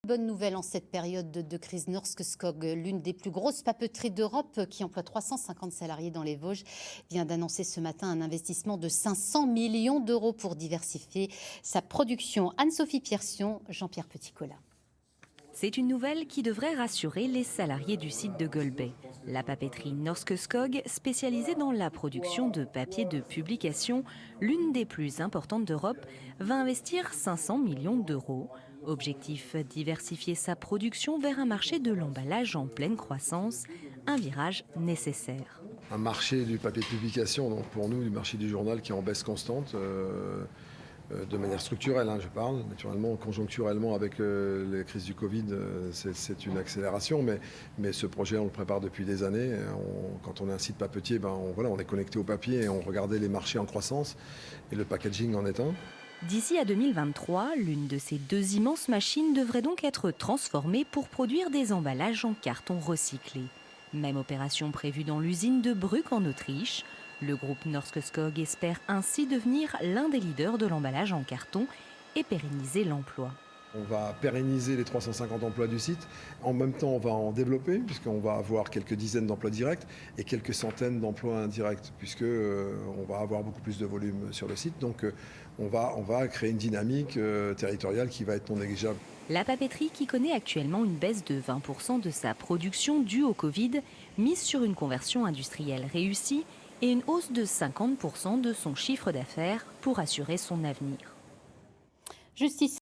Bonne nouvelle en cette période de crise. Norske Skog, l'une des plus grosses papeteries d'Europe qui emploie 350 salariés dans les Vosges, vient d'annoncer ce matin un investissement de 500 millions d'euros pour diversifier sa production. Anne-Sophie Pierson, Jean-Pierre Petit-Colin. C'est une nouvelle qui devrait rassurer les salariés du site de Golbey. La papeterie Norske Skog, spécialisée dans la production de papier de publication, l'une des plus importantes d'Europe, va investir 500 millions d'euros. Objectif, diversifier sa production vers un marché de l'emballage en pleine croissance, un virage nécessaire. Un marché du papier de publication, donc pour nous, du marché du journal qui est en baisse constante, de manière structurelle, je parle. Naturellement, conjoncturellement, avec les crises du Covid, c'est une accélération, mais ce projet, on le prépare depuis des années. Quand on est un site papetier, on est connecté au papier et on regardait les marchés en croissance, et le packaging en est un. D'ici à 2023, l'une de ces deux immenses machines devrait donc être transformée pour produire des emballages en carton recyclé. Même opération prévue dans l'usine de Brugg en Autriche. Le groupe Norske Skog espère ainsi devenir l'un des leaders de l'emballage en carton et pérenniser l'emploi. On va pérenniser les 350 emplois du site. En même temps, on va en développer, puisqu'on va avoir quelques dizaines d'emplois directs et quelques centaines d'emplois indirects, puisqu'on va avoir beaucoup plus de volume sur le site. Donc, on va créer une dynamique territoriale qui va être non négligeable. La papeterie, qui connaît actuellement une baisse de 20% de sa production due au Covid, mise sur une conversion industrielle réussie et une hausse de 50% de son chiffre d'affaires pour assurer son avenir. Justice.